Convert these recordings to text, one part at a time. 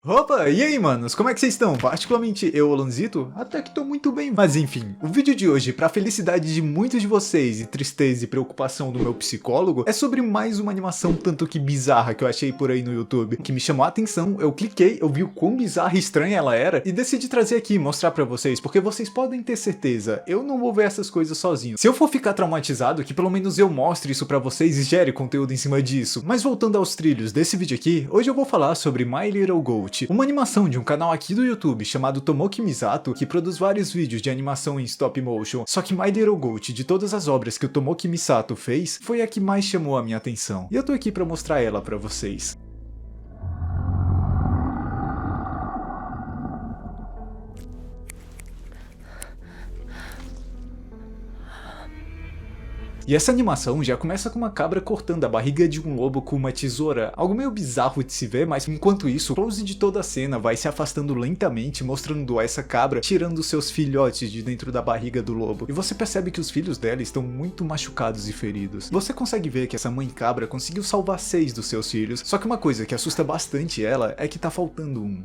Opa, e aí, manos? Como é que vocês estão? Particularmente eu, Alanzito, até que tô muito bem. Mas enfim, o vídeo de hoje, pra felicidade de muitos de vocês e tristeza e preocupação do meu psicólogo, é sobre mais uma animação tanto que bizarra que eu achei por aí no YouTube, que me chamou a atenção, eu cliquei, eu vi o quão bizarra e estranha ela era, e decidi trazer aqui e mostrar pra vocês, porque vocês podem ter certeza, eu não vou ver essas coisas sozinho. Se eu for ficar traumatizado, que pelo menos eu mostre isso pra vocês e gere conteúdo em cima disso. Mas voltando aos trilhos desse vídeo aqui, hoje eu vou falar sobre My Little Goat, uma animação de um canal aqui do YouTube chamado Tomoki Misato, que produz vários vídeos de animação em stop motion. Só que My Little Goat, de todas as obras que o Tomoki Misato fez, foi a que mais chamou a minha atenção. E eu tô aqui pra mostrar ela pra vocês. E essa animação já começa com uma cabra cortando a barriga de um lobo com uma tesoura, algo meio bizarro de se ver, mas enquanto isso, o close de toda a cena vai se afastando lentamente, mostrando essa cabra tirando seus filhotes de dentro da barriga do lobo. E você percebe que os filhos dela estão muito machucados e feridos. Você consegue ver que essa mãe cabra conseguiu salvar 6 dos seus filhos, só que uma coisa que assusta bastante ela é que tá faltando um.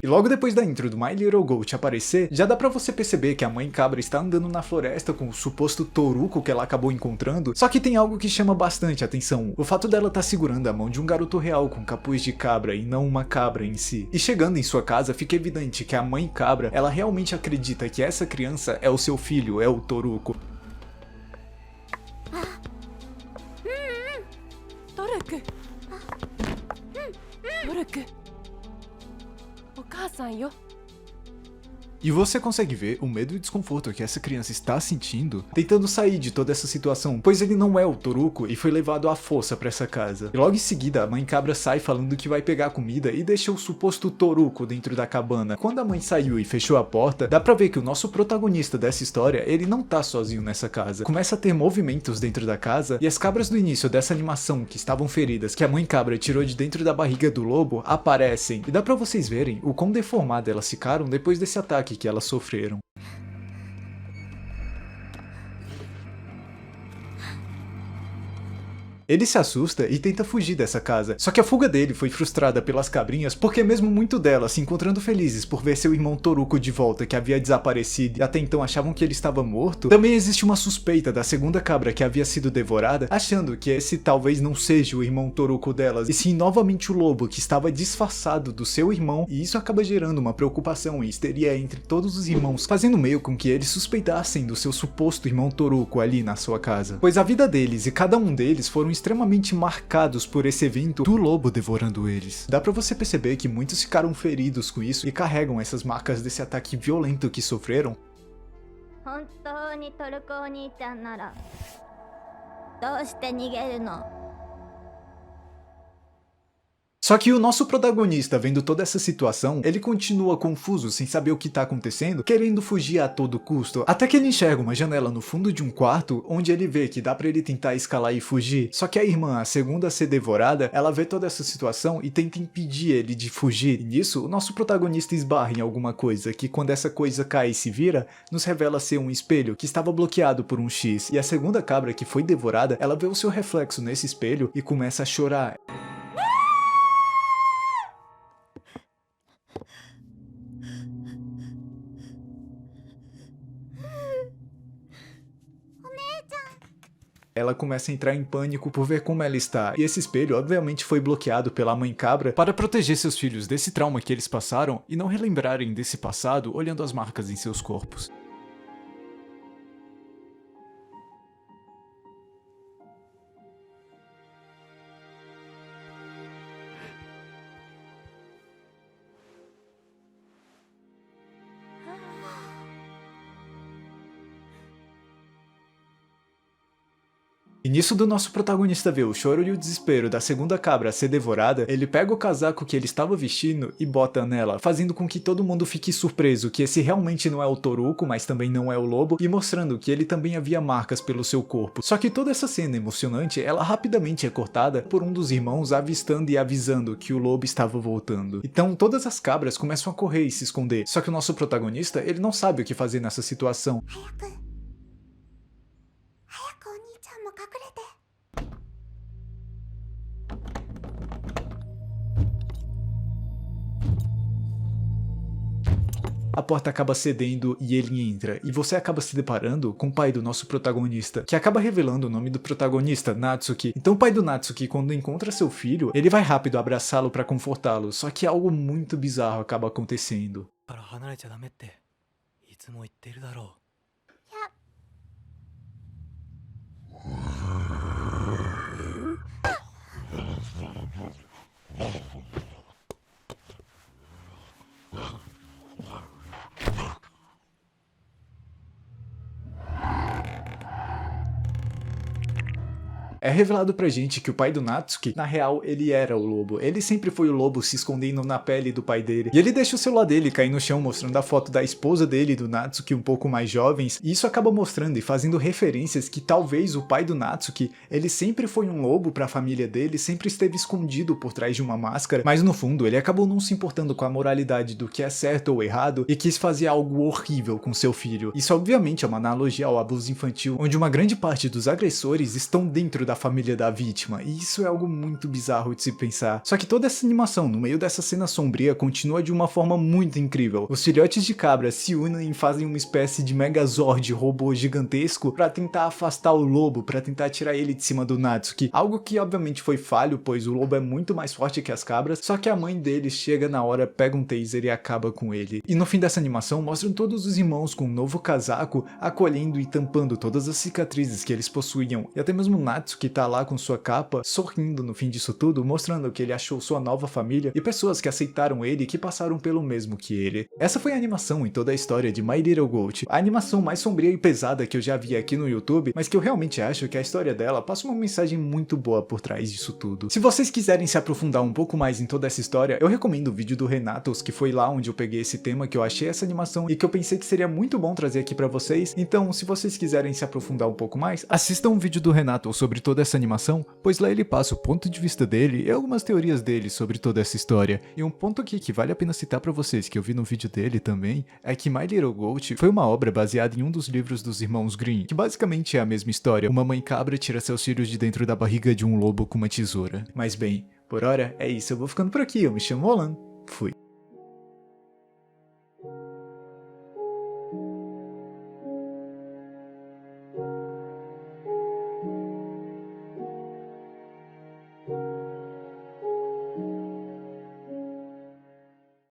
E logo depois da intro do My Little Goat aparecer, já dá pra você perceber que a mãe cabra está andando na floresta com o suposto toruco que ela acabou encontrando, só que tem algo que chama bastante atenção, o fato dela estar segurando a mão de um garoto real com capuz de cabra e não uma cabra em si. E chegando em sua casa, fica evidente que a mãe cabra, ela realmente acredita que essa criança é o seu filho, é o toruco. E você consegue ver o medo e desconforto que essa criança está sentindo, tentando sair de toda essa situação, pois ele não é o toruco e foi levado à força para essa casa. E logo em seguida, a mãe cabra sai falando que vai pegar comida e deixa o suposto toruco dentro da cabana. Quando a mãe saiu e fechou a porta, dá pra ver que o nosso protagonista dessa história, ele não tá sozinho nessa casa. Começa a ter movimentos dentro da casa e as cabras do início dessa animação que estavam feridas, que a mãe cabra tirou de dentro da barriga do lobo, aparecem. E dá pra vocês verem o quão deformadas elas ficaram depois desse ataque que elas sofreram. Ele se assusta e tenta fugir dessa casa, só que a fuga dele foi frustrada pelas cabrinhas porque mesmo muito delas se encontrando felizes por ver seu irmão Toruco de volta que havia desaparecido e até então achavam que ele estava morto, também existe uma suspeita da segunda cabra que havia sido devorada, achando que esse talvez não seja o irmão Toruco delas, e sim novamente o lobo que estava disfarçado do seu irmão, e isso acaba gerando uma preocupação e histeria entre todos os irmãos, fazendo meio com que eles suspeitassem do seu suposto irmão Toruco ali na sua casa, pois a vida deles e cada um deles foram extremamente marcados por esse evento do lobo devorando eles. Dá pra você perceber que muitos ficaram feridos com isso e carregam essas marcas desse ataque violento que sofreram. Só que o nosso protagonista, vendo toda essa situação, ele continua confuso, sem saber o que tá acontecendo, querendo fugir a todo custo, até que ele enxerga uma janela no fundo de um quarto, onde ele vê que dá pra ele tentar escalar e fugir. Só que a irmã, a segunda a ser devorada, ela vê toda essa situação e tenta impedir ele de fugir. E nisso, o nosso protagonista esbarra em alguma coisa, que quando essa coisa cai e se vira, nos revela ser um espelho, que estava bloqueado por um X. E a segunda cabra que foi devorada, ela vê o seu reflexo nesse espelho e começa a chorar. Ela começa a entrar em pânico por ver como ela está, e esse espelho obviamente foi bloqueado pela mãe cabra para proteger seus filhos desse trauma que eles passaram e não relembrarem desse passado olhando as marcas em seus corpos. E nisso do nosso protagonista ver o choro e o desespero da segunda cabra ser devorada, ele pega o casaco que ele estava vestindo e bota nela, fazendo com que todo mundo fique surpreso que esse realmente não é o Toruko, mas também não é o lobo, e mostrando que ele também havia marcas pelo seu corpo. Só que toda essa cena emocionante, ela rapidamente é cortada por um dos irmãos avistando e avisando que o lobo estava voltando. Então todas as cabras começam a correr e se esconder, só que o nosso protagonista, ele não sabe o que fazer nessa situação. A porta acaba cedendo e ele entra, e você acaba se deparando com o pai do nosso protagonista, que acaba revelando o nome do protagonista, Natsuki. Então o pai do Natsuki, quando encontra seu filho, ele vai rápido abraçá-lo para confortá-lo, só que algo muito bizarro acaba acontecendo. É revelado pra gente que o pai do Natsuki, na real, ele era o lobo. Ele sempre foi o lobo se escondendo na pele do pai dele. E ele deixa o celular dele cair no chão, mostrando a foto da esposa dele e do Natsuki um pouco mais jovens. E isso acaba mostrando e fazendo referências que talvez o pai do Natsuki, ele sempre foi um lobo pra família dele, sempre esteve escondido por trás de uma máscara, mas no fundo ele acabou não se importando com a moralidade do que é certo ou errado e quis fazer algo horrível com seu filho. Isso obviamente é uma analogia ao abuso infantil, onde uma grande parte dos agressores estão dentro da família da vítima, e isso é algo muito bizarro de se pensar. Só que toda essa animação, no meio dessa cena sombria, continua de uma forma muito incrível. Os filhotes de cabra se unem e fazem uma espécie de megazord robô gigantesco pra tentar afastar o lobo, pra tentar tirar ele de cima do Natsuki. Algo que obviamente foi falho, pois o lobo é muito mais forte que as cabras, só que a mãe dele chega na hora, pega um taser e acaba com ele. E no fim dessa animação mostram todos os irmãos com um novo casaco, acolhendo e tampando todas as cicatrizes que eles possuíam, e até mesmo o Natsuki que tá lá com sua capa, sorrindo no fim disso tudo, mostrando que ele achou sua nova família e pessoas que aceitaram ele e que passaram pelo mesmo que ele. Essa foi a animação em toda a história de My Little Goat, a animação mais sombria e pesada que eu já vi aqui no YouTube, mas que eu realmente acho que a história dela passa uma mensagem muito boa por trás disso tudo. Se vocês quiserem se aprofundar um pouco mais em toda essa história, eu recomendo o vídeo do Renatos, que foi lá onde eu peguei esse tema, que eu achei essa animação e que eu pensei que seria muito bom trazer aqui pra vocês. Então, se vocês quiserem se aprofundar um pouco mais, assistam um vídeo do Renato sobre toda essa animação, pois lá ele passa o ponto de vista dele e algumas teorias dele sobre toda essa história. E um ponto aqui que vale a pena citar pra vocês, que eu vi no vídeo dele também, é que My Little Goat foi uma obra baseada em um dos livros dos irmãos Grimm, que basicamente é a mesma história. Uma mãe cabra tira seus filhos de dentro da barriga de um lobo com uma tesoura. Mas bem, por hora é isso, eu vou ficando por aqui, eu me chamo Olan, fui.